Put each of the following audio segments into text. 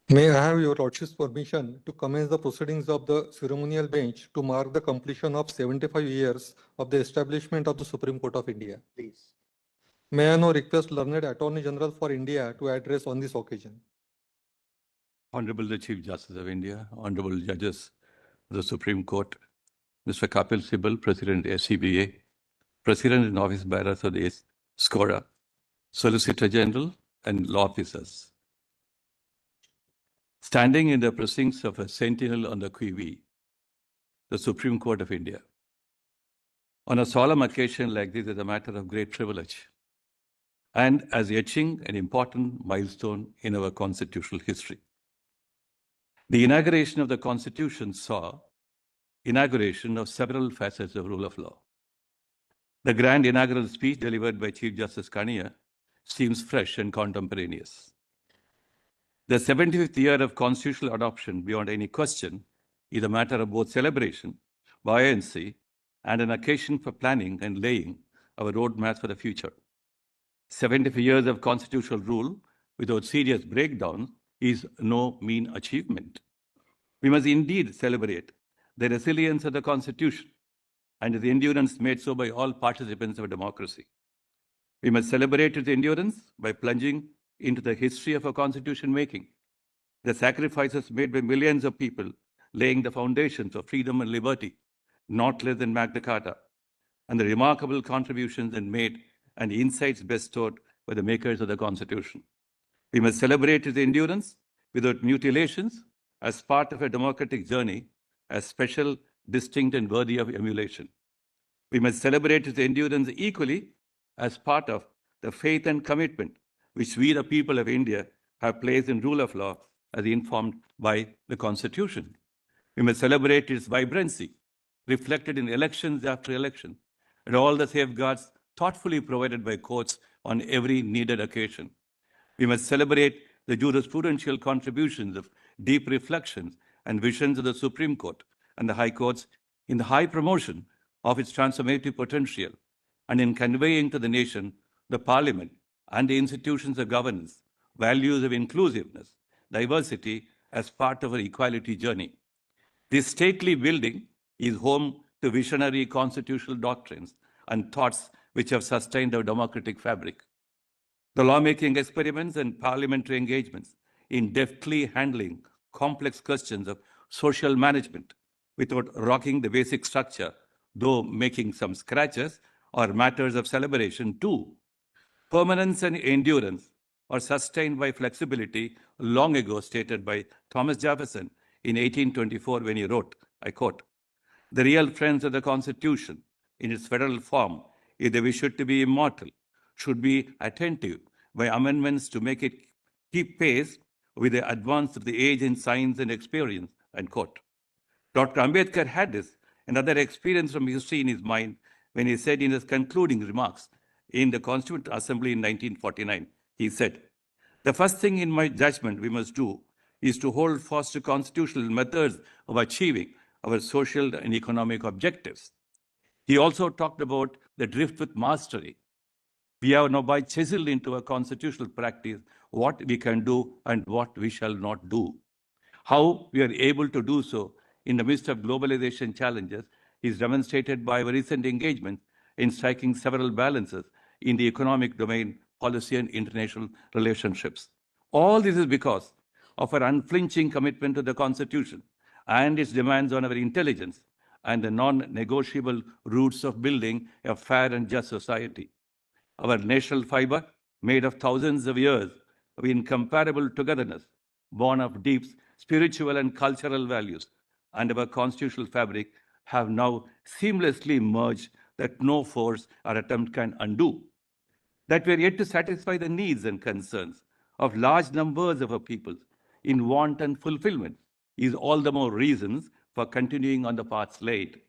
May I have your Lordship's permission to commence the proceedings of the ceremonial bench to mark the completion of 75 years of the establishment of the Supreme Court of India. Please. May I now request Learned Attorney General for India to address on this occasion. Honorable the Chief Justice of India, Honorable Judges of the Supreme Court, Mr. Kapil Sibal, President SCBA, President and Office Bearers of the SCORA, Solicitor General, and law officers. Standing in the precincts of a sentinel on the Quivi, the Supreme Court of India, on a solemn occasion like this is a matter of great privilege and as etching an important milestone in our constitutional history. The inauguration of the Constitution saw inauguration of several facets of rule of law. The grand inaugural speech delivered by Chief Justice Kaniya seems fresh and contemporaneous. The 75th year of constitutional adoption, beyond any question, is a matter of both celebration, buoyancy, and an occasion for planning and laying our roadmaps for the future. 75 years of constitutional rule without serious breakdown is no mean achievement. We must indeed celebrate the resilience of the Constitution and the endurance made so by all participants of a democracy. We must celebrate its endurance by plunging into the history of our Constitution making, the sacrifices made by millions of people laying the foundations of freedom and liberty, not less than Magna Carta, and the remarkable contributions made and insights bestowed by the makers of the Constitution. We must celebrate its endurance without mutilations as part of a democratic journey, as special, distinct, and worthy of emulation. We must celebrate its endurance equally as part of the faith and commitment which we, the people of India, have placed in rule of law as informed by the Constitution. We must celebrate its vibrancy, reflected in elections after election, and all the safeguards thoughtfully provided by courts on every needed occasion. We must celebrate the jurisprudential contributions of deep reflections and visions of the Supreme Court and the High Courts in the high promotion of its transformative potential and in conveying to the nation, the Parliament, and the institutions of governance values of inclusiveness, diversity as part of our equality journey. This stately building is home to visionary constitutional doctrines and thoughts which have sustained our democratic fabric. The lawmaking experiments and parliamentary engagements in deftly handling complex questions of social management without rocking the basic structure, though making some scratches, are matters of celebration too. Permanence and endurance are sustained by flexibility, long ago stated by Thomas Jefferson in 1824 when he wrote, I quote, "The real friends of the Constitution in its federal form, if they wish it to be immortal, should be attentive by amendments to make it keep pace with the advance of the age in science and experience," end quote. Dr. Ambedkar had this and other experience from history in his mind when he said in his concluding remarks in the Constituent Assembly in 1949, he said, "The first thing in my judgment we must do is to hold fast to constitutional methods of achieving our social and economic objectives." He also talked about the drift with mastery. We have now by chiseled into a constitutional practice what we can do and what we shall not do. How we are able to do so in the midst of globalization challenges is demonstrated by our recent engagement in striking several balances in the economic domain, policy, and international relationships. All this is because of our unflinching commitment to the Constitution and its demands on our intelligence and the non-negotiable roots of building a fair and just society. Our national fiber, made of thousands of years of incomparable togetherness, born of deep spiritual and cultural values, and our constitutional fabric have now seamlessly merged that no force or attempt can undo. That we are yet to satisfy the needs and concerns of large numbers of our people in want and fulfillment is all the more reasons for continuing on the path laid.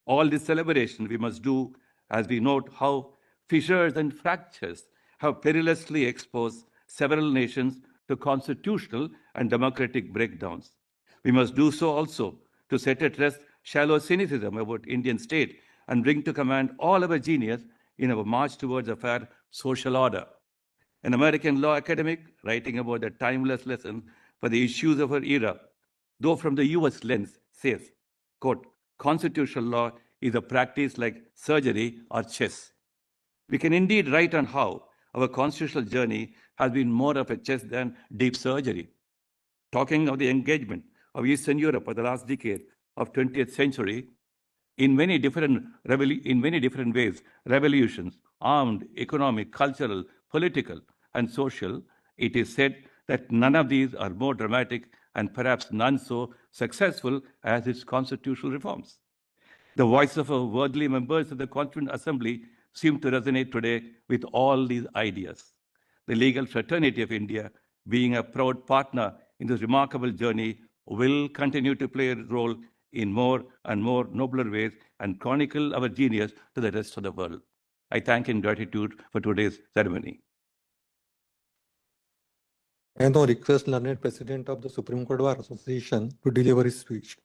All this celebration we must do as we note how fissures and fractures have perilously exposed several nations to constitutional and democratic breakdowns. We must do so also to set at rest shallow cynicism about Indian state and bring to command all our genius in our march towards a fair social order. An American law academic writing about the timeless lesson for the issues of our era, though from the US lens, says, quote, constitutional law is a practice like surgery or chess. We can indeed write on how our constitutional journey has been more of a chess than deep surgery. Talking of the engagement of Eastern Europe for the last decade of 20th century, in many different ways, revolutions, armed, economic, cultural, political, and social, it is said that none of these are more dramatic and perhaps none so successful as its constitutional reforms. The voice of our worldly members of the Constituent Assembly seem to resonate today with all these ideas. The legal fraternity of India, being a proud partner in this remarkable journey, will continue to play a role in more and more nobler ways and chronicle our genius to the rest of the world. I thank in gratitude for today's ceremony. I now request learned President of the Supreme Court Bar Association to deliver his speech.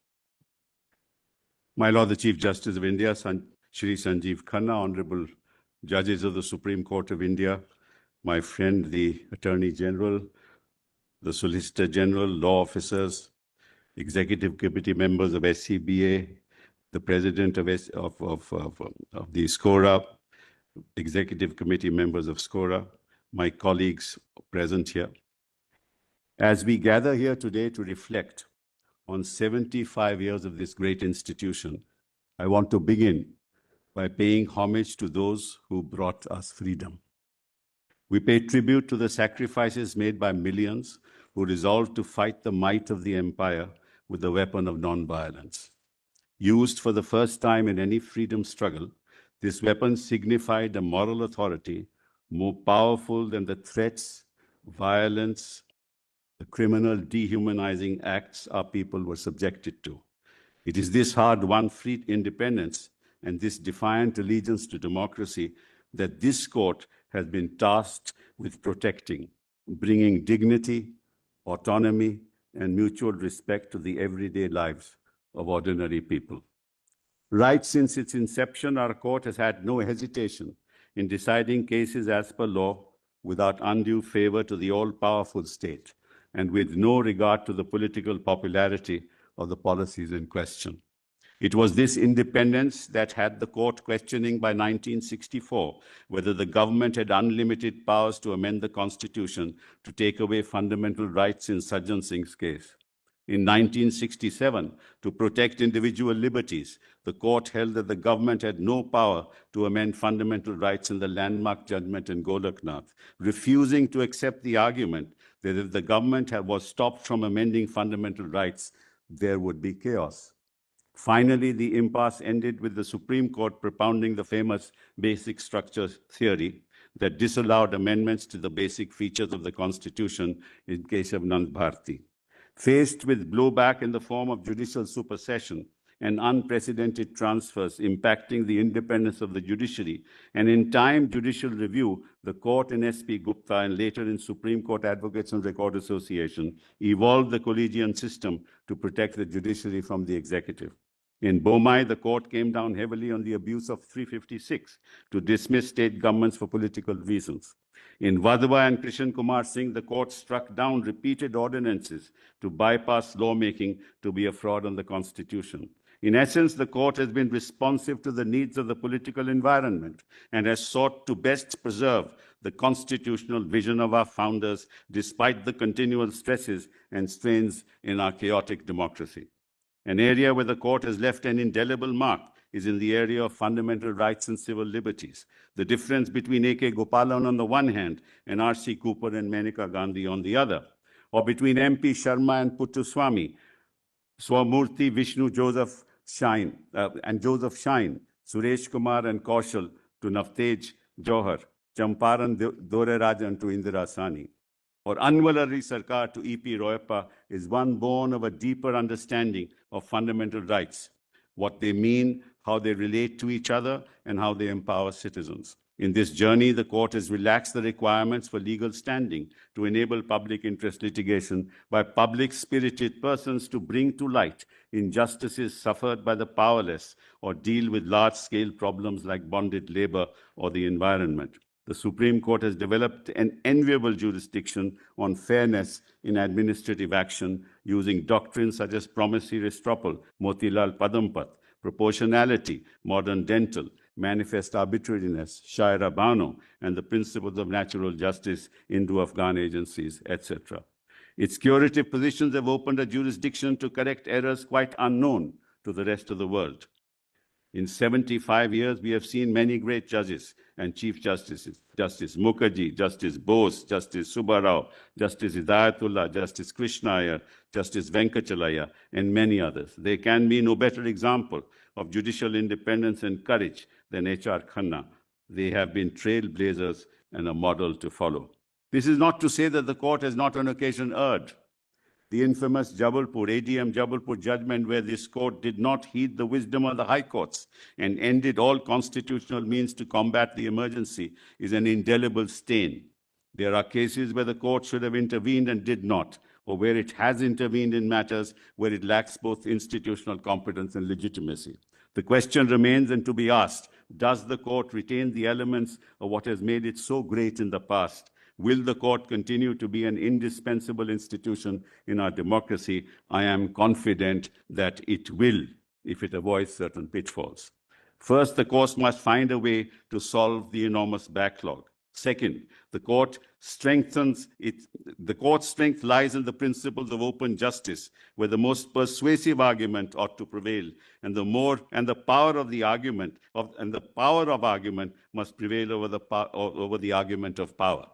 My Lord, the Chief Justice of India, Shri Sanjeev Khanna, Honorable Judges of the Supreme Court of India, my friend, the Attorney General, the Solicitor General, law officers, Executive Committee members of SCBA, the President of the SCORA, Executive Committee members of SCORA, my colleagues present here. As we gather here today to reflect on 75 years of this great institution, I want to begin by paying homage to those who brought us freedom. We pay tribute to the sacrifices made by millions who resolved to fight the might of the empire with the weapon of nonviolence. Used for the first time in any freedom struggle, this weapon signified a moral authority more powerful than the threats, violence, the criminal dehumanizing acts our people were subjected to. It is this hard-won free independence and this defiant allegiance to democracy that this court has been tasked with protecting, bringing dignity, autonomy, and mutual respect to the everyday lives of ordinary people. Right since its inception, our court has had no hesitation in deciding cases as per law without undue favor to the all-powerful state and with no regard to the political popularity of the policies in question. It was this independence that had the court questioning by 1964 whether the government had unlimited powers to amend the Constitution to take away fundamental rights in Sajjan Singh's case. In 1967, to protect individual liberties, the court held that the government had no power to amend fundamental rights in the landmark judgment in Golaknath, refusing to accept the argument that if the government was stopped from amending fundamental rights, there would be chaos. Finally, the impasse ended with the Supreme Court propounding the famous basic structure theory that disallowed amendments to the basic features of the Constitution in case of Nand Bharti. Faced with blowback in the form of judicial supersession and unprecedented transfers impacting the independence of the judiciary, and in time judicial review, the court in S.P. Gupta and later in Supreme Court Advocates and Record Association evolved the collegiate system to protect the judiciary from the executive. In Bomai, the court came down heavily on the abuse of 356 to dismiss state governments for political reasons. In Vadhava and Krishan Kumar Singh, the court struck down repeated ordinances to bypass lawmaking to be a fraud on the Constitution. In essence, the court has been responsive to the needs of the political environment and has sought to best preserve the constitutional vision of our founders despite the continual stresses and strains in our chaotic democracy. An area where the court has left an indelible mark is in the area of fundamental rights and civil liberties. The difference between A.K. Gopalan on the one hand and R.C. Cooper and Maneka Gandhi on the other, or between M.P. Sharma and Puttaswamy, Swamurthy Vishnu Joseph Shine, Suresh Kumar and Kaushal to Navtej Johar, Champaran Dorerajan to Indira Sani. or Anwalari Sarkar to E.P. Royappa is one born of a deeper understanding of fundamental rights, what they mean, how they relate to each other, and how they empower citizens. In this journey, the court has relaxed the requirements for legal standing to enable public interest litigation by public-spirited persons to bring to light injustices suffered by the powerless or deal with large-scale problems like bonded labor or the environment. The Supreme Court has developed an enviable jurisdiction on fairness in administrative action using doctrines such as promissory estoppel, Motilal Padampat, proportionality, modern dental, manifest arbitrariness, Shaira Bano, and the principles of natural justice, Indo-Afghan agencies, etc. Its curative positions have opened a jurisdiction to correct errors quite unknown to the rest of the world. In 75 years, we have seen many great judges and chief justices, Justice Mukherjee, Justice Bose, Justice Subbarao, Justice Hidayatullah, Justice Krishna Iyer, Justice Venkachalaya, and many others. There can be no better example of judicial independence and courage than H.R. Khanna. They have been trailblazers and a model to follow. This is not to say that the court has not on occasion erred. The infamous Jabalpur, ADM Jabalpur judgment, where this court did not heed the wisdom of the high courts and ended all constitutional means to combat the emergency, is an indelible stain. There are cases where the court should have intervened and did not, or where it has intervened in matters where it lacks both institutional competence and legitimacy. The question remains and to be asked, does the court retain the elements of what has made it so great in the past? Will the court continue to be an indispensable institution in our democracy? I am confident that it will, if it avoids certain pitfalls. First, the court must find a way to solve the enormous backlog. Second, the court's strength lies in the principles of open justice, where the most persuasive argument ought to prevail, and the power of argument must prevail over the argument of power.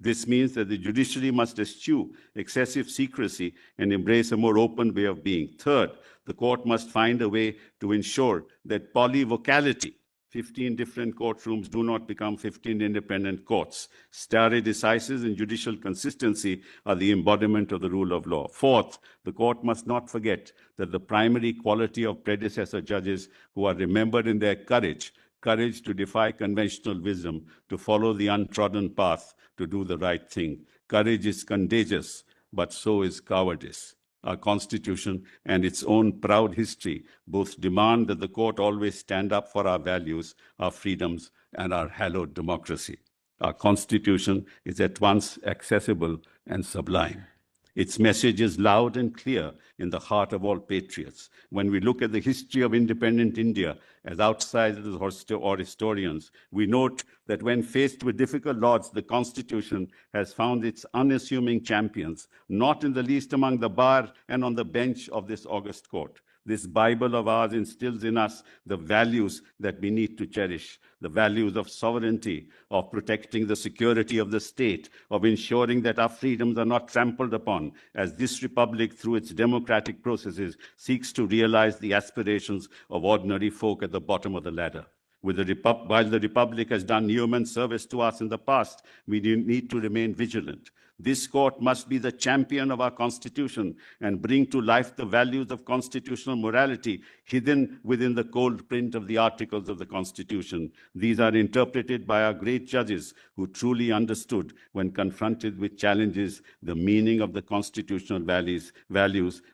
This means that the judiciary must eschew excessive secrecy and embrace a more open way of being. Third, the court must find a way to ensure that polyvocality, 15 different courtrooms, do not become 15 independent courts. Stare decisis and judicial consistency are the embodiment of the rule of law. Fourth, the court must not forget that the primary quality of predecessor judges who are remembered in their courage to defy conventional wisdom, to follow the untrodden path, to do the right thing. Courage is contagious, but so is cowardice. Our Constitution and its own proud history both demand that the court always stand up for our values, our freedoms, and our hallowed democracy. Our Constitution is at once accessible and sublime. Its message is loud and clear in the heart of all patriots. When we look at the history of independent India as outsiders or historians, we note that when faced with difficult odds, the Constitution has found its unassuming champions, not in the least among the bar and on the bench of this august court. This Bible of ours instills in us the values that we need to cherish, the values of sovereignty, of protecting the security of the state, of ensuring that our freedoms are not trampled upon, as this republic, through its democratic processes, seeks to realize the aspirations of ordinary folk at the bottom of the ladder. While the Republic has done human service to us in the past, we need to remain vigilant. This court must be the champion of our Constitution and bring to life the values of constitutional morality hidden within the cold print of the articles of the Constitution. These are interpreted by our great judges who truly understood, when confronted with challenges, the meaning of the constitutional values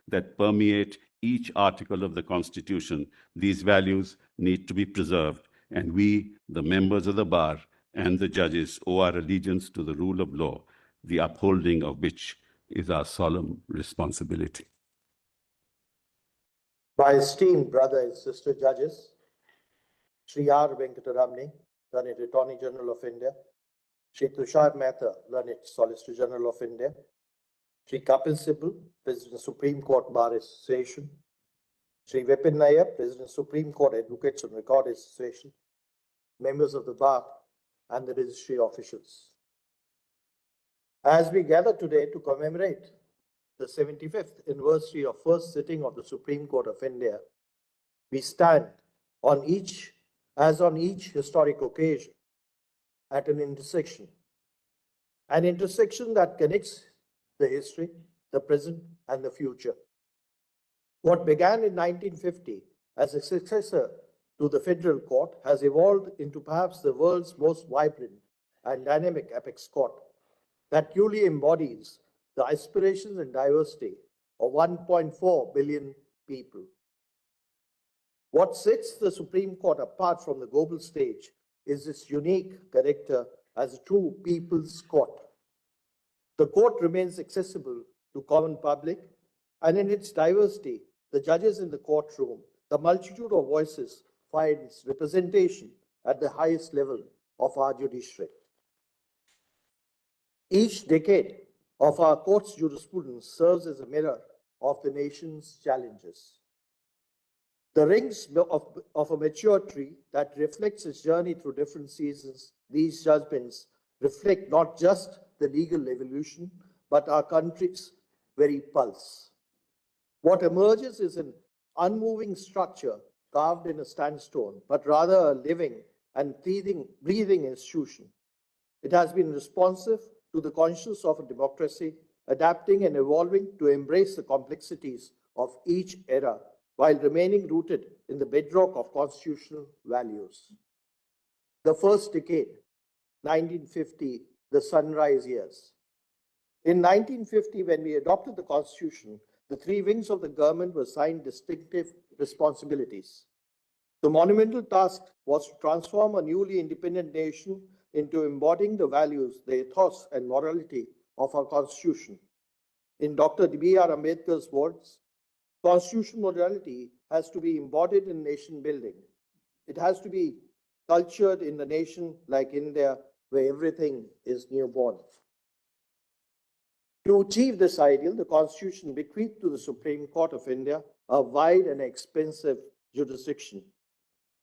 that permeate each article of the Constitution. These values need to be preserved, and we, the members of the bar and the judges, owe our allegiance to the rule of law, the upholding of which is our solemn responsibility. My esteemed brother and sister judges, Sri R. Venkataramani, Learned Attorney General of India, Sri Tushar Mehta, Learned Solicitor General of India, Sri Kapil Sibal, President Supreme Court Bar Association, Sri Vipin Nair, President Supreme Court Advocates and Record Association, members of the bar and the registry officials. As we gather today to commemorate the 75th anniversary of first sitting of the Supreme Court of India, we stand on each historic occasion at an intersection an intersection that connects the history, the present, and the future. What began in 1950 as a successor to the Federal Court has evolved into perhaps the world's most vibrant and dynamic apex court that truly embodies the aspirations and diversity of 1.4 billion people. What sets the Supreme Court apart from the global stage is its unique character as a true people's court. The court remains accessible to common public, and in its diversity, the judges in the courtroom, the multitude of voices finds representation at the highest level of our judiciary. Each decade of our court's jurisprudence serves as a mirror of the nation's challenges. The rings of a mature tree that reflects its journey through different seasons, these judgments reflect not just the legal evolution, but our country's very pulse. What emerges is an unmoving structure carved in a sandstone, but rather a living and breathing institution. It has been responsive to the conscience of a democracy, adapting and evolving to embrace the complexities of each era while remaining rooted in the bedrock of constitutional values. The first decade, 1950, the sunrise years. In 1950, when we adopted the Constitution, the three wings of the government were assigned distinctive responsibilities. The monumental task was to transform a newly independent nation into embodying the values, the ethos, and morality of our Constitution. In Dr. B.R. Ambedkar's words, constitutional morality has to be embodied in nation building. It has to be cultured in the nation like India, where everything is newborn. To achieve this ideal, the Constitution bequeathed to the Supreme Court of India a wide and expensive jurisdiction.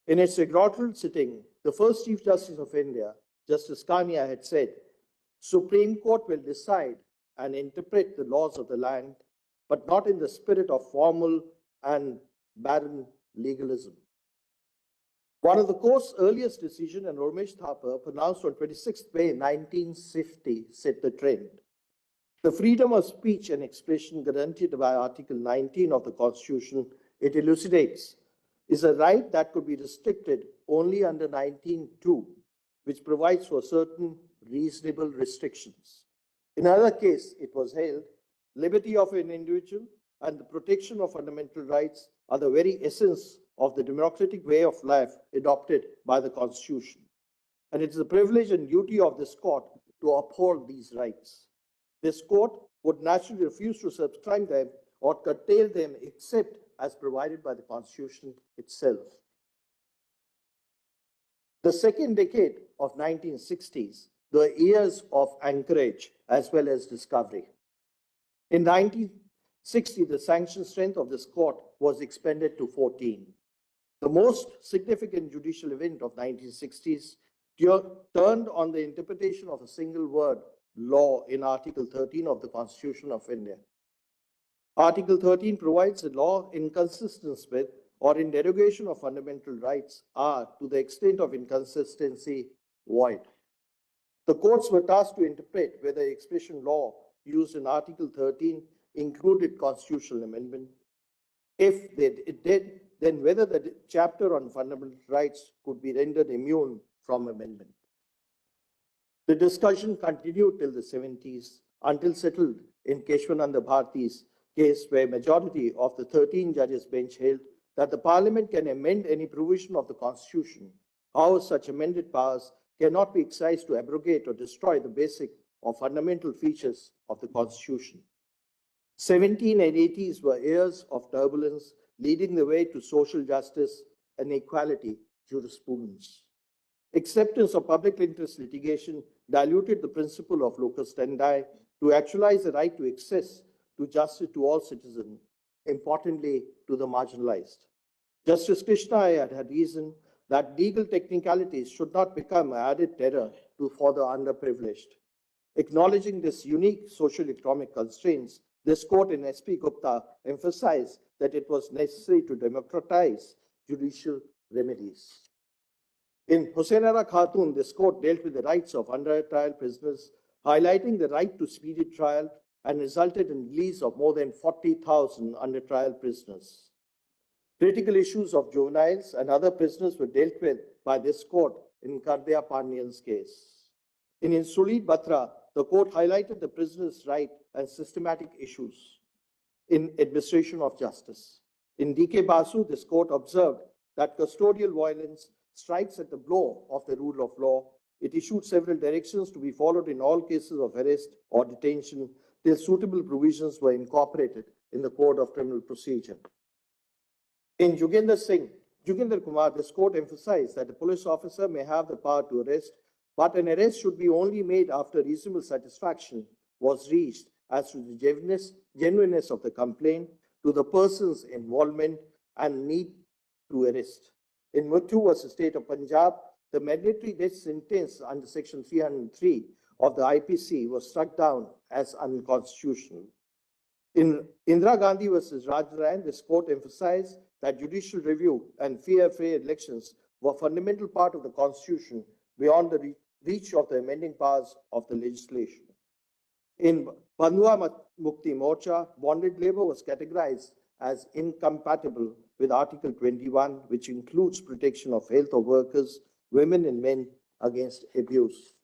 In its inaugural sitting, the first Chief Justice of India, Justice Kania, had said, Supreme Court will decide and interpret the laws of the land, but not in the spirit of formal and barren legalism. One of the court's earliest decisions, and Ramesh Thapar, pronounced on 26th May 1950, set the trend. The freedom of speech and expression guaranteed by Article 19 of the Constitution, it elucidates, is a right that could be restricted only under 19(2), which provides for certain reasonable restrictions. In another case, it was held, liberty of an individual and the protection of fundamental rights are the very essence of the democratic way of life adopted by the Constitution. And it is the privilege and duty of this court to uphold these rights. This court would naturally refuse to subscribe them or curtail them except as provided by the Constitution itself. The second decade of 1960s, the years of anchorage as well as discovery. In 1960, the sanction strength of this court was expanded to 14. The most significant judicial event of 1960s turned on the interpretation of a single word, law, in Article 13 of the Constitution of India. Article 13 provides a law inconsistent with or in derogation of fundamental rights are, to the extent of inconsistency, void. The courts were tasked to interpret whether the expression law used in Article 13 included constitutional amendment. If it did, then whether the chapter on fundamental rights could be rendered immune from amendment. The discussion continued till the 70s, until settled in Keshwananda Bharati's case, where majority of the 13 judges bench held that the Parliament can amend any provision of the Constitution. However, such amended powers cannot be exercised to abrogate or destroy the basic or fundamental features of the Constitution. 17 and 80s were years of turbulence, leading the way to social justice and equality jurisprudence. Acceptance of public interest litigation diluted the principle of locus standi to actualize the right to access to justice to all citizens, importantly to the marginalized. Justice Krishna had reasoned that legal technicalities should not become an added terror for the underprivileged. Acknowledging this unique socio-economic constraints, this court in S.P. Gupta emphasized that it was necessary to democratize judicial remedies. In Hussain Ara Khatun, this court dealt with the rights of under trial prisoners highlighting the right to speedy trial and resulted in release of more than 40,000 under trial prisoners. Critical issues of juveniles and other prisoners were dealt with by this court in Kardia Pandian's case. In Insulit Batra, the court highlighted the prisoner's right and systematic issues in administration of justice. In DK Basu, this court observed that custodial violence strikes at the blow of the rule of law. It issued several directions to be followed in all cases of arrest or detention till suitable provisions were incorporated in the Code of Criminal Procedure. In Joginder Kumar, this court emphasized that a police officer may have the power to arrest, but an arrest should be only made after reasonable satisfaction was reached as to the genuineness of the complaint, to the person's involvement and need to arrest. In Muthu versus State of Punjab, the mandatory death sentence under Section 303 of the IPC was struck down as unconstitutional. In Indira Gandhi versus Rajarayan, this court emphasized that judicial review and fair elections were a fundamental part of the Constitution beyond the reach of the amending powers of the legislation. In Bandhua Mukti Morcha, bonded labor was categorized as incompatible with Article 21, which includes protection of health of workers, women and men against abuse.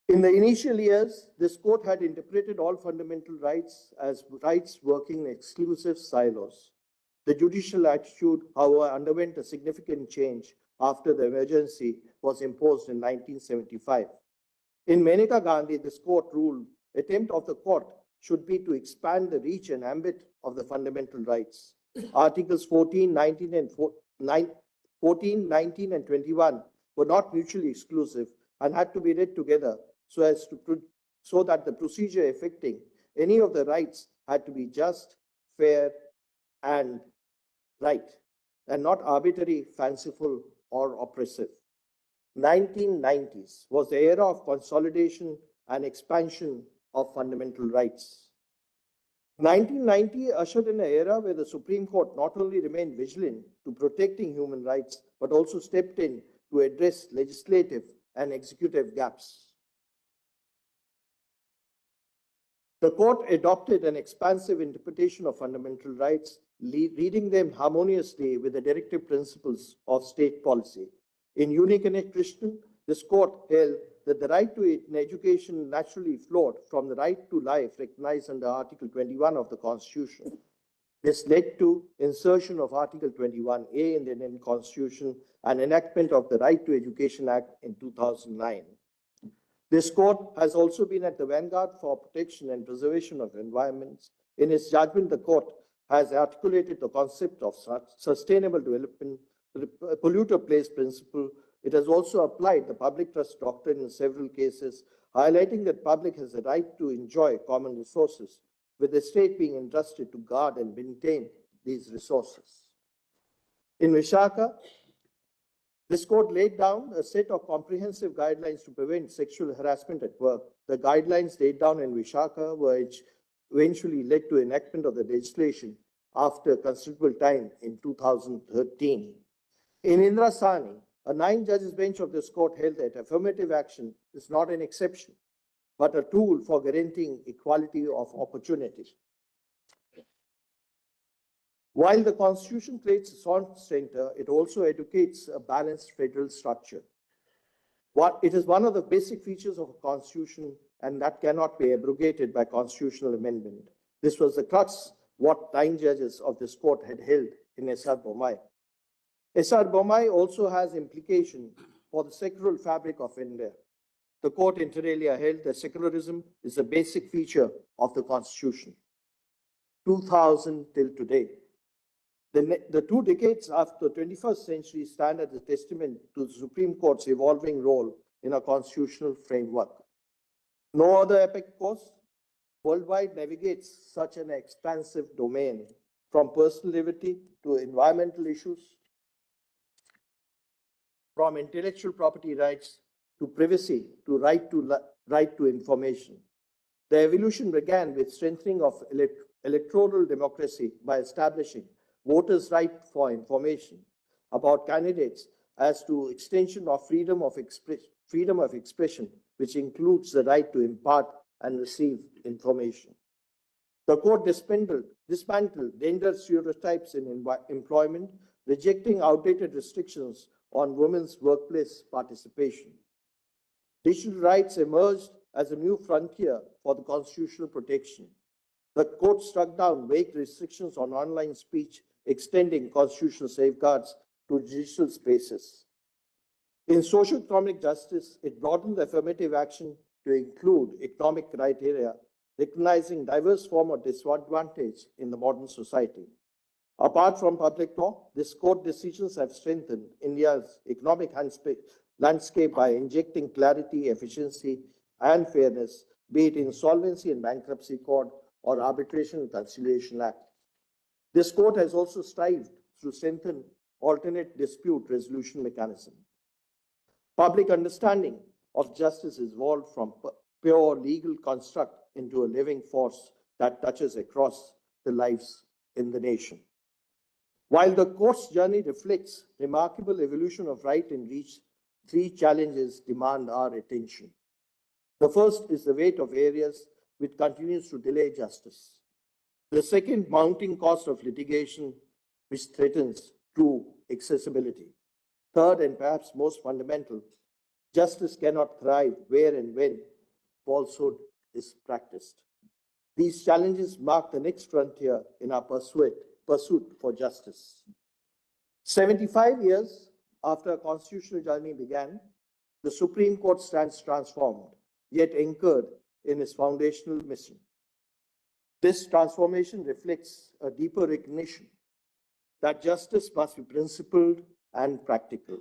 In the initial years, this court had interpreted all fundamental rights as rights working in exclusive silos. The judicial attitude, however, underwent a significant change after the emergency was imposed in 1975. In Maneka Gandhi, this court ruled attempt of the court should be to expand the reach and ambit of the fundamental rights. Articles 14, 19, and 21 were not mutually exclusive and had to be read together so that the procedure affecting any of the rights had to be just, fair, and right, and not arbitrary, fanciful, or oppressive. 1990s was the era of consolidation and expansion of fundamental rights. 1990 ushered in an era where the Supreme Court not only remained vigilant to protecting human rights, but also stepped in to address legislative and executive gaps. The court adopted an expansive interpretation of fundamental rights, reading them harmoniously with the directive principles of state policy. In Unique and Christian, this court held that the right to an education naturally flowed from the right to life recognized under Article 21 of the Constitution. This led to insertion of Article 21A in the Indian Constitution and enactment of the Right to Education Act in 2009. This court has also been at the vanguard for protection and preservation of environments. In its judgment, the court has articulated the concept of sustainable development, the polluter pays principle. It has also applied the public trust doctrine in several cases, highlighting that public has a right to enjoy common resources, with the state being entrusted to guard and maintain these resources. In Vishaka, this court laid down a set of comprehensive guidelines to prevent sexual harassment at work. The guidelines laid down in Vishaka were eventually led to enactment of the legislation after considerable time in 2013. In Indra Sani, a 9-judges bench of this court held that affirmative action is not an exception, but a tool for guaranteeing equality of opportunity. While the Constitution creates a sound center, it also educates a balanced federal structure. It is one of the basic features of a Constitution, and that cannot be abrogated by constitutional amendment. This was the crux what 9 judges of this court had held in S.R. Bommai. S.R. Bommai also has implication for the secular fabric of India. The court inter alia held that secularism is a basic feature of the Constitution. 2000 till today. The 2 decades after the 21st century stand as a testament to the Supreme Court's evolving role in a constitutional framework. No other epic course worldwide navigates such an expansive domain, from personal liberty to environmental issues, from intellectual property rights to privacy to right to information. The evolution began with strengthening of electoral democracy by establishing voters' right for information about candidates as to extension of freedom of expression which includes the right to impart and receive information. The court dismantled gender stereotypes in employment, rejecting outdated restrictions on women's workplace participation. Digital rights emerged as a new frontier for the constitutional protection. The court struck down vague restrictions on online speech, extending constitutional safeguards to digital spaces. In socio-economic justice, it broadened affirmative action to include economic criteria, recognizing diverse forms of disadvantage in the modern society. Apart from public law, these court decisions have strengthened India's economic landscape by injecting clarity, efficiency, and fairness, be it in Insolvency and Bankruptcy Court or Arbitration and Conciliation Act. This court has also strived to strengthen alternate dispute resolution mechanism. Public understanding of justice has evolved from pure legal construct into a living force that touches across the lives in the nation. While the court's journey reflects remarkable evolution of right and reach, three challenges demand our attention. The first is the weight of areas which continues to delay justice. The second, mounting cost of litigation, which threatens true accessibility. Third, and perhaps most fundamental, justice cannot thrive where and when falsehood is practiced. These challenges mark the next frontier in our pursuit for justice. 75 years after a constitutional journey began, the Supreme Court stands transformed, yet anchored in its foundational mission. This transformation reflects a deeper recognition that justice must be principled and practical.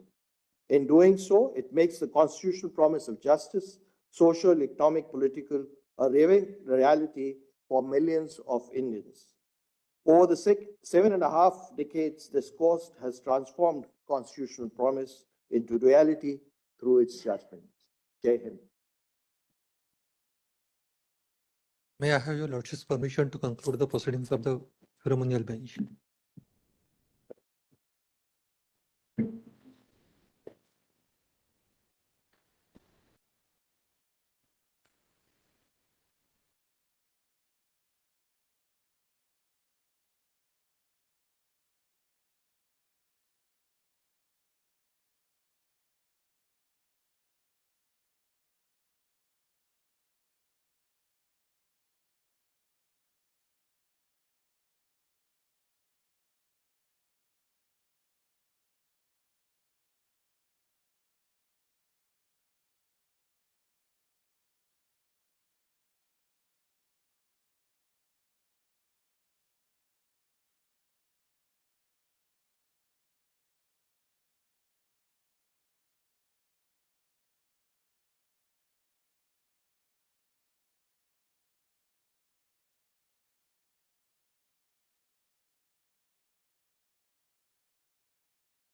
In doing so, it makes the constitutional promise of justice, social, economic, political, a reality for millions of Indians. Over the 7.5 decades, this court has transformed constitutional promise into reality through its judgment. Jai Hind. May I have your Lordship's permission to conclude the proceedings of the ceremonial bench?